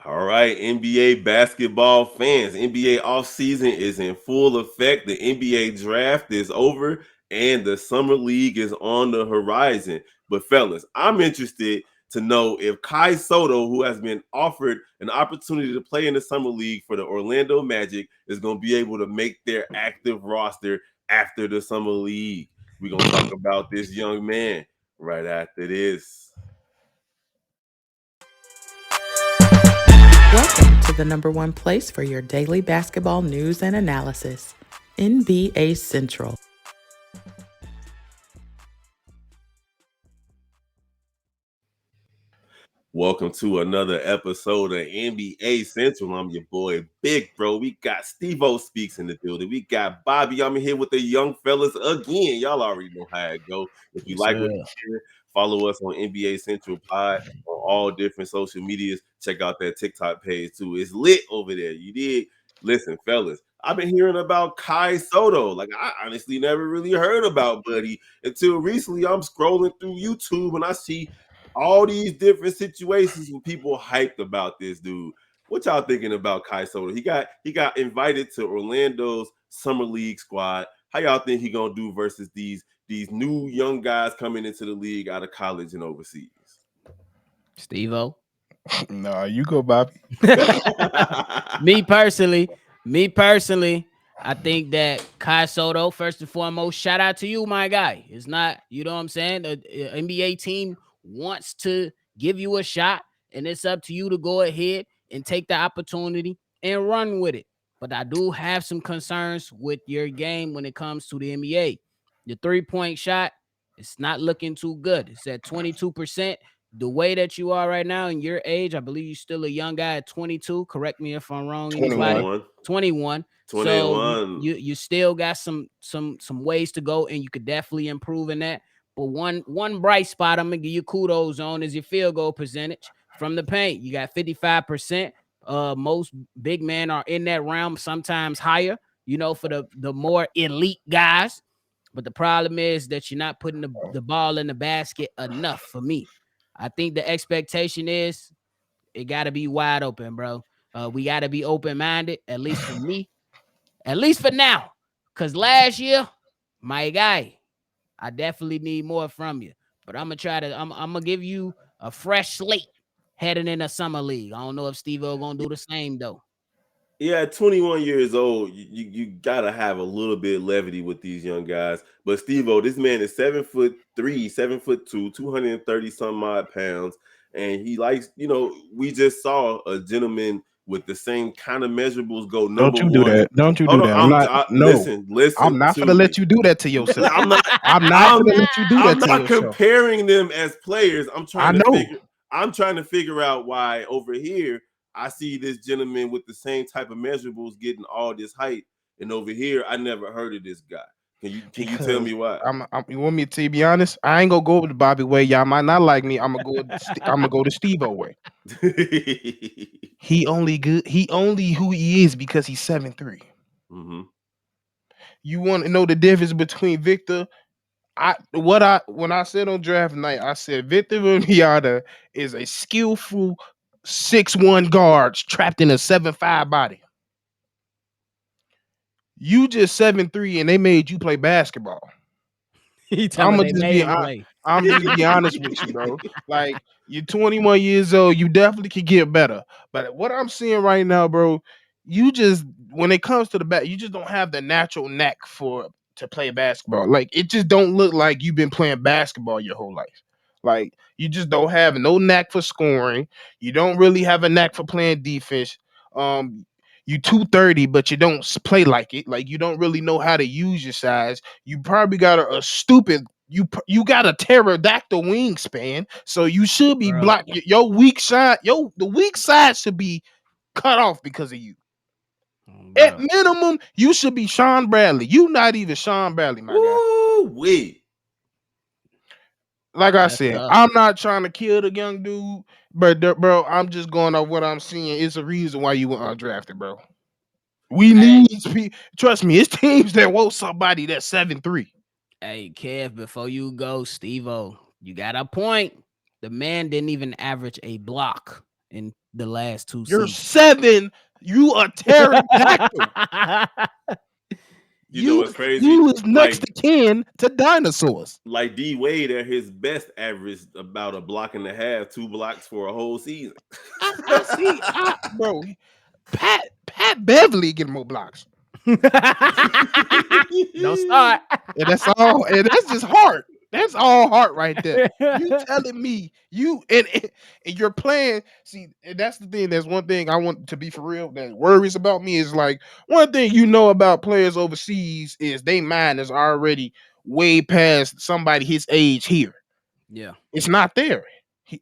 All right, NBA basketball fans. NBA offseason is in full effect. The NBA draft is over and the summer league is on the horizon. But fellas, I'm interested to know if Kai Sotto, who has been offered an opportunity to play in the summer league for the Orlando Magic, is going to be able to make their active roster after the summer league. We're going to talk about this young man right after this. Welcome to the number one place for your daily basketball news and analysis, NBA Central. Welcome to another episode of NBA Central. I'm your boy, Big Bro. We got Stevo Speaks in the building. We got Bobby. I'm here with the young fellas again. Y'all already know how it go. If you Yes, like what sir. you hear, follow us on NBA Central Pod on all different social medias. Check out that TikTok page too. It's lit over there. You did. Listen, fellas, I've been hearing about Kai Sotto. Like, I honestly never really heard about Buddy until recently. I'm scrolling through YouTube and I see all these different situations with people hyped about this dude. What y'all thinking about Kai Sotto? He got invited to Orlando's summer league squad. How y'all think he gonna do versus these new young guys coming into the league out of college and overseas? Stevo. Nah, you go, Bobby. me personally, I think that Kai Sotto, first and foremost, shout out to you, my guy. It's not, you know what I'm saying? The NBA team wants to give you a shot, and it's up to you to go ahead and take the opportunity and run with it. But I do have some concerns with your game when it comes to the NBA. Your 3-point shot, it's not looking too good. It's at 22%. The way that you are right now in your age, I believe you're still a young guy at 22. Correct me if I'm wrong. 21. Anybody? 21. So 21. you still got some ways to go, and you could definitely improve in that. But one bright spot I'm gonna give you kudos on is your field goal percentage from the paint. You got 55%. Most big men are in that realm, sometimes higher. You know, for the more elite guys. But the problem is that you're not putting the ball in the basket enough for me. I think the expectation is it got to be wide open, bro. We got to be open-minded, at least for me, at least for now. Because last year, my guy, I definitely need more from you. But I'm going to give you a fresh slate heading in the summer league. I don't know if Stevo going to do the same, though. Yeah, at 21 years old, you gotta have a little bit of levity with these young guys. But Steve-O, this man is 7'3", 7'2", 230 some odd pounds, and he likes, we just saw a gentleman with the same kind of measurables go Don't number you do one. that. Don't you do Hold on, that. I'm not. No, I'm listen not to gonna me. let you do that to yourself. I'm not. I'm not I'm gonna let you do I'm that to not yourself. comparing them as players. I know. I'm trying to figure out why over here I see this gentleman with the same type of measurables getting all this height, and over here I never heard of this guy. Can you tell Because me why? you want me to be honest? I ain't gonna go with the Bobby way. Y'all might not like me. I'm gonna go the Steve-O way. He only good. He only who he is because he's 7'3". Mm-hmm. You want to know the difference between Victor? When I said on draft night, I said Victor Wembanyama is a skillful 6'1" guard trapped in a 7'5" body. You just 7'3" and they made you play basketball. He talking I'm about gonna they just made be him play. I'm just be honest with you, bro. Like you're 21 years old, you definitely could get better. But what I'm seeing right now, bro, you just when it comes to the back, you just don't have the natural knack for to play basketball. Like it just don't look like you've been playing basketball your whole life. Like you just don't have no knack for scoring. You don't really have a knack for playing defense. You 230, but you don't play like it. Like you don't really know how to use your size. You probably got a stupid you got a pterodactyl wingspan, so you should be Bro. blocked. Your weak side, the weak side should be cut off because of you. At Bro. minimum, you should be Sean Bradley. You not even Sean Bradley, my guy. Woo wait. Like I That's said, tough. I'm not trying to kill the young dude, but bro, I'm just going off what I'm seeing. It's a reason why you went undrafted, bro. We Hey, need trust me, it's teams that want somebody that's 7'3". hey, Kev, before you go, Steve-O, you got a point. The man didn't even average a block in the last 2 You're seasons. 7. You a pterodactyl. You know You what's crazy? you is next Like to kin to dinosaurs. like D Wade at his best averaged about a block and a half, 2 blocks for a whole season. I see. Bro, Pat Beverly getting more blocks. Don't start. And that's all. And that's just heart. That's all heart right there. You telling me and you're playing. See, and that's the thing. That's one thing I want to be for real. That worries about me is like one thing you know about players overseas is they mind is already way past somebody his age here. Yeah. It's not there.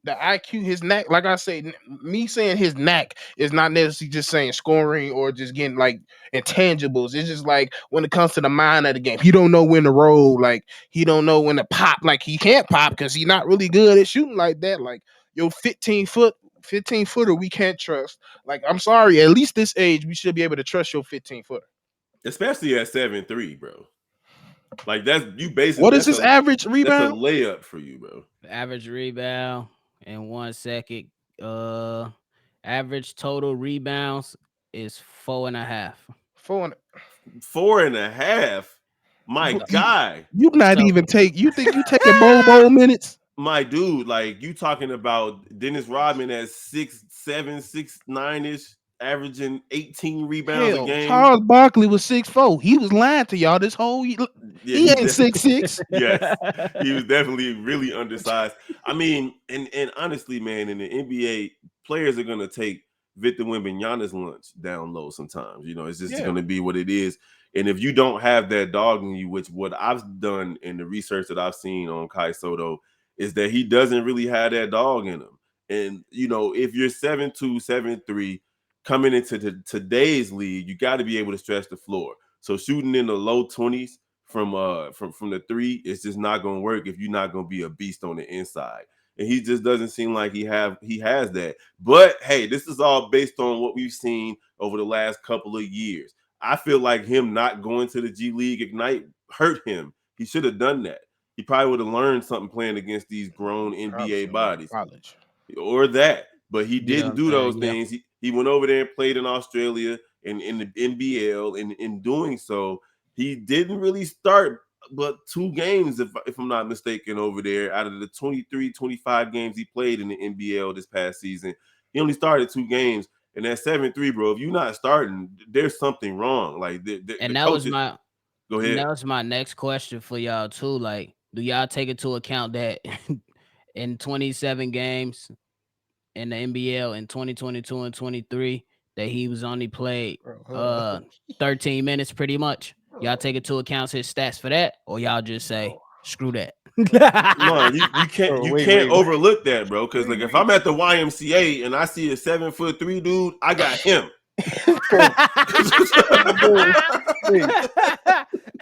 The IQ, his knack, like I say, me saying his knack is not necessarily just saying scoring or just getting like intangibles. It's just like when it comes to the mind of the game, he don't know when to roll. Like he don't know when to pop. Like he can't pop because he's not really good at shooting like that. Like your 15 footer, we can't trust. Like I'm sorry, at least this age, we should be able to trust your 15 footer. Especially at 7'3", bro. Like that's you basically What is his average that's a rebound? layup for you, bro. Average rebound in 1 second. Average total rebounds is 4.5. 4. 4.5. My guy. You not So even take. You think you taking Bobo minutes? My dude, like you talking about Dennis Rodman at 6'7", 6'9" ish, averaging 18 rebounds a Hell, game. Charles Barkley was 6'4". He was lying to y'all this whole year. Yeah, He ain't 6'6". yes, he was definitely really undersized. I mean, and honestly, man, in the NBA, players are gonna take Victor Wembanyama's lunch down low sometimes. You know, it's just Yeah, gonna be what it is. And if you don't have that dog in you, which what I've done in the research that I've seen on Kai Sotto is that he doesn't really have that dog in him. And you know, if you're 7'2", 7'3", coming into today's league, you got to be able to stretch the floor. So shooting in the low 20s from the three, it's just not going to work if you're not going to be a beast on the inside. And he just doesn't seem like he has that. But hey, this is all based on what we've seen over the last couple of years. I feel like him not going to the G League Ignite hurt him. He should have done that. He probably would have learned something playing against these grown probably NBA should have went to bodies college. or that. But he you know what didn't I'm do those saying? Yeah. things. He went over there and played in Australia and in the NBL. And in doing so, he didn't really start but 2 games, if I'm not mistaken, over there out of the 23, 25 games he played in the NBL this past season. He only started 2 games. And at 7'3", bro, if you're not starting, there's something wrong. Like the And that was coaches. my Go and ahead. that was my next question for y'all too. Like, do y'all take into account that in 27 games in the NBL in 2022 and 23 that he was only played Bro, 13 minutes pretty much? Y'all take into account his stats for that, or y'all just say screw that? No, you can't wait, wait, wait, overlook that, bro. Because wait, like if I'm at the YMCA and I see a 7'3" dude, I got him. bro, bro,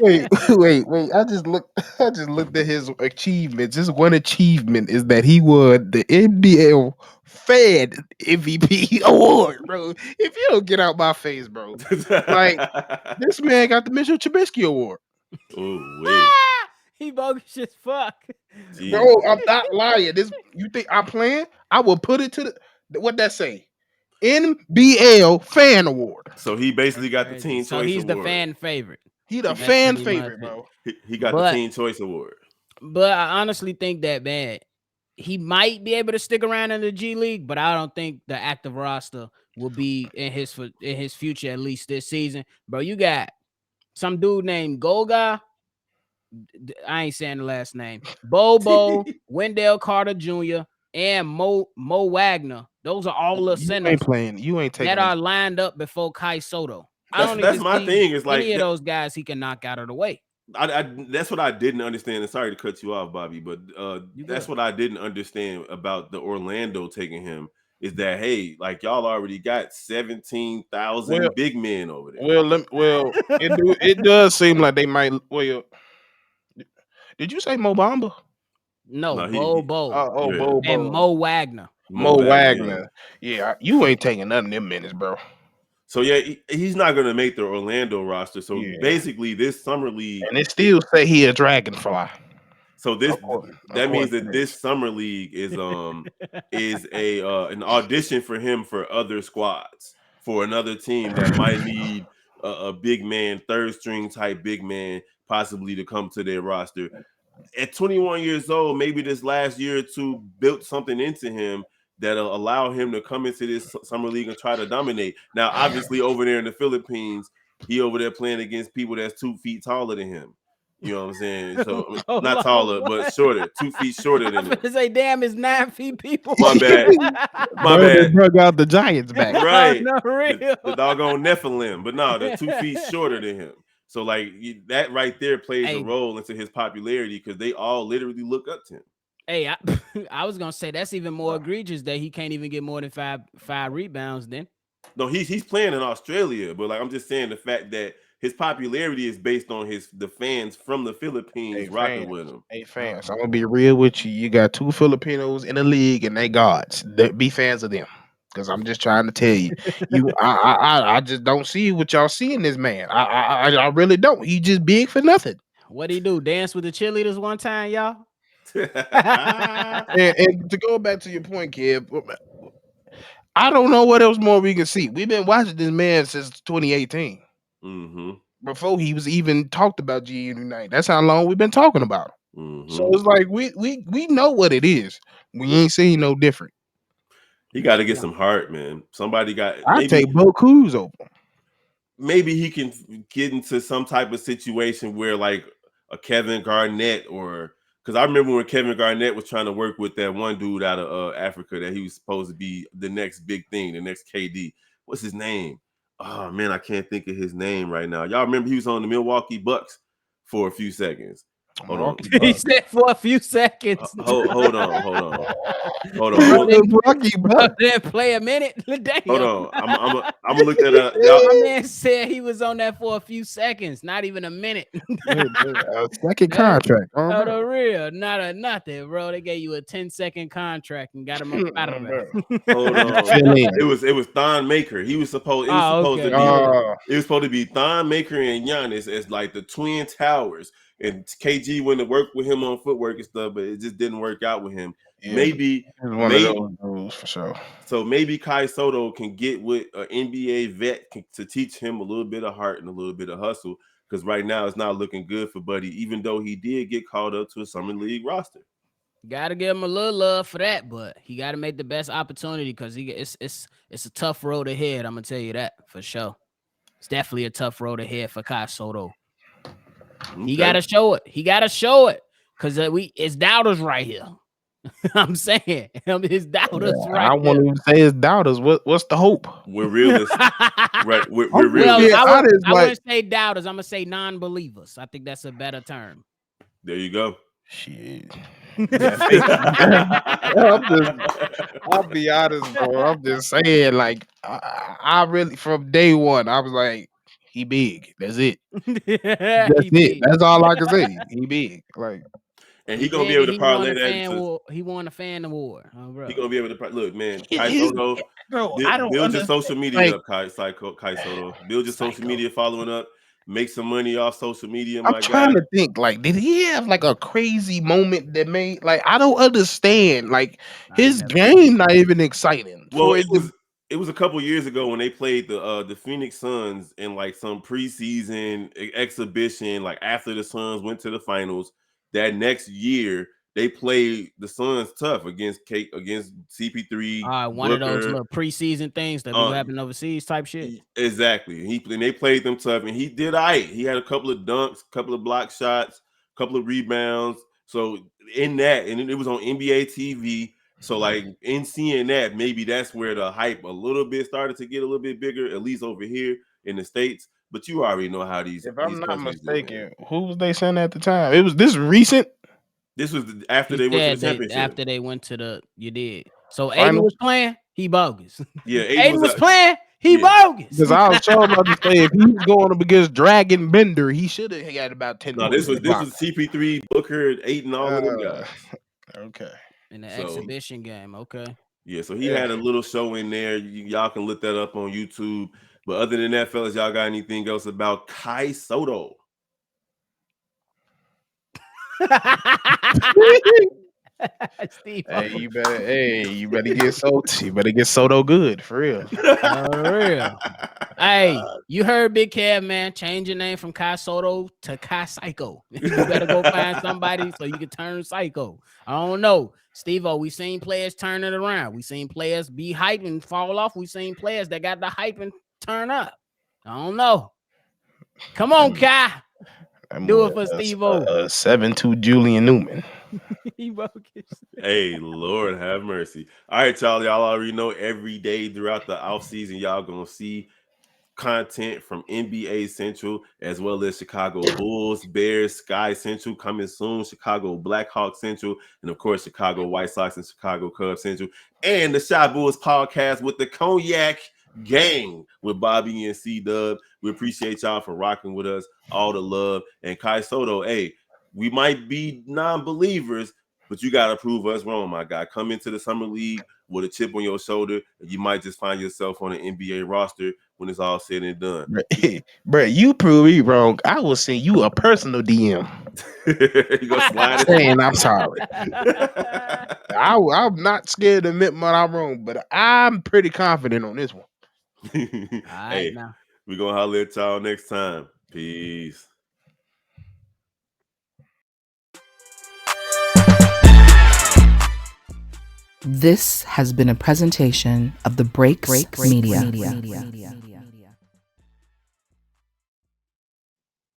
wait, wait. I just looked at his achievements. His one achievement is that he won the NBL Fan MVP award, bro. If you don't get out my face, bro. Like this man got the Mitchell Trubisky award. Oh wait, He bogus as fuck. Bro, Jesus. I'm not lying. This you think I'm playing? I will put it to the what that say? NBL Fan Award. So he basically That's got the crazy. Teen So Choice he's the Award. fan favorite. He the That's fan pretty much favorite, it. bro. He got the But Teen Choice Award. but I honestly think that man, he might be able to stick around in the G League, but I don't think the active roster will be in his future at least this season. Bro, you got some dude named Golga. I ain't saying the last name. Bobo, Wendell Carter Jr., and Mo Wagner. Those are all the You ain't centers playing. You ain't taking that them. are lined up before Kai Sotto. I don't That's even my see thing. Is like any of those guys he can knock out of the way. that's what I didn't understand. And sorry to cut you off, Bobby, but You that's good? what I didn't understand about the Orlando taking him. Is that hey, like y'all already got Well, 17,000 big men over there. it does seem like they might. Well, did you say Mo Bamba? No, No, Bobo yeah, and Bobo. Mo Wagner. Mo Mo Wagner, yeah. Wagner. Yeah, you ain't taking none of them minutes, bro. So yeah, he's not going to make the Orlando roster. So Yeah, basically, this summer league, and they still say he a dragonfly. So this that means According to that this. this summer league is a an audition for him for other squads for another team that might need a big man, third string type big man, possibly to come to their roster. At 21 years old, maybe this last year or two built something into him that'll allow him to come into this summer league and try to dominate. Now, obviously, over there in the Philippines, he over there playing against people that's 2 feet taller than him. You know what I'm saying? So I mean, not taller, but shorter, 2 feet shorter than I'm him. gonna say, damn, it's 9 feet people. My bad. My Bro, they bad. brought out the Giants back. Oh, Right. no, real. The doggone Nephilim. But no, they're 2 feet shorter than him. So like that right there plays a Hey. role into his popularity because they all literally look up to him. Hey, I was gonna say that's even more egregious that he can't even get more than five rebounds. Then No, he's playing in Australia, but like I'm just saying the fact that his popularity is based on the fans from the Philippines rocking with him. Hey fans, I'm gonna be real with you. You got 2 Filipinos in the league, and they gods. Be fans of them, because I'm just trying to tell you, I just don't see what y'all see in this man. I really don't. He just big for nothing. what'd he do? Dance with the cheerleaders one time, y'all? And to go back to your point, kid, I don't know what else more we can see. We've been watching this man since 2018. Mm-hmm. Before he was even talked about GE Unite. That's how long we've been talking about him. Mm-hmm. So it's like we know what it is. We ain't seen no different. He got to get some heart, man. Somebody got I take Boku's over. maybe he can get into some type of situation where like a Kevin Garnett or because I remember when Kevin Garnett was trying to work with that one dude out of Africa that he was supposed to be the next big thing, the next KD. What's his name? Oh man, I can't think of his name right now. Y'all remember he was on the Milwaukee Bucks for a few seconds. Hold on. He said for a few seconds. Hold on. Bro, Bro, didn't play a minute. Damn. Hold on. I'm gonna look that up. Y'all, My man said he was on that for a few seconds, not even a minute. second contract. Oh, the real, not a nothing, bro. They gave you a 10-second contract and got him up out of there. Hold on. It was Thon Maker. He was supposed. It was supposed to be. It was supposed to be Thon Maker and Giannis as like the twin towers. And KG went to work with him on footwork and stuff, but it just didn't work out with him. Yeah, maybe one of those rules for sure. So maybe Kai Sotto can get with an NBA vet to teach him a little bit of heart and a little bit of hustle. Because right now it's not looking good for Buddy, even though he did get called up to a summer league roster. Got to give him a little love for that, but he got to make the best opportunity because it's a tough road ahead. I'm gonna tell you that for sure. It's definitely a tough road ahead for Kai Sotto. Okay. He got to show it. He got to show it because it's doubters right here. I'm saying it's doubters right I won't even say it's doubters. What's the hope? We're realists. Right. We're realists. I wouldn't say doubters. I'm gonna say non-believers. I think that's a better term. There you go. Shit. I'll be honest, bro. I'm just saying, like, I really from day one, I was like, he big. That's it. That's it. Big. That's all I can say. He big. Like, and he gonna be able to parlay that into. He won a fan award. Oh, bro. He gonna be able to look, man. Kai Sotto, build your social media up, Kai Sotto. Build your social media following up. Make some money off social media. I'm trying to think. Like, did he have like a crazy moment that made like I don't understand? Like his game not even exciting. Well, it was a couple years ago when they played the Phoenix Suns in like some preseason exhibition. Like after the Suns went to the finals, that next year they played the Suns tough against CP3. One of those little preseason things that will happen overseas type shit. Exactly. And they played them tough, and he did all right. He had a couple of dunks, a couple of block shots, a couple of rebounds. So in that, and it was on NBA TV. So like in seeing that, maybe that's where the hype a little bit started to get a little bit bigger, at least over here in the States. But you already know how these. If I'm not mistaken, who was they saying at the time? It was this recent. This was after they went to the championship. After they went to the, you did. So Aiden was playing, he bogus. Yeah, Aiden was playing, he bogus. Because I was sure about to say if he was going up against Dragon Bender, he should have got about 10. No, this was CP3, Booker, Aiden, all of them guys. Okay. In the exhibition game, okay. Yeah, so he had a little show in there. Y'all can look that up on YouTube. But other than that, fellas, y'all got anything else about Kai Sotto? Steve. You better get Soto. You better get Soto good for real. For real. Hey, you heard Big Kev, man. Change your name from Kai Soto to Kai Psycho. You better go find somebody so you can turn psycho. I don't know. Stevo, we seen players turn it around. We seen players be hype and fall off. We seen players that got the hype and turn up. I don't know. Come on, Kai. Do it for Stevo. 7-2 Julian Newman. He bogus. Hey, Lord have mercy. All right, y'all. Y'all already know every day throughout the offseason, y'all gonna see content from NBA Central as well as Chicago Bulls, Bears, Sky Central coming soon, Chicago Blackhawks Central, and of course Chicago White Sox and Chicago Cubs Central, and the Shy Bulls podcast with the Cognac Gang with Bobby and C Dub. We appreciate y'all for rocking with us, all the love. And Kai Soto, hey, we might be non-believers, but you gotta prove us wrong, my guy. Come into the summer league with a chip on your shoulder, and you might just find yourself on an NBA roster when it's all said and done. Bro, you prove me wrong. I will send you a personal DM. You gonna slide it? Saying I'm sorry. I'm not scared to admit when I'm wrong, but I'm pretty confident on this one. Hey, Now. we're gonna holler at y'all next time. Peace. This has been a presentation of the Breaks Media.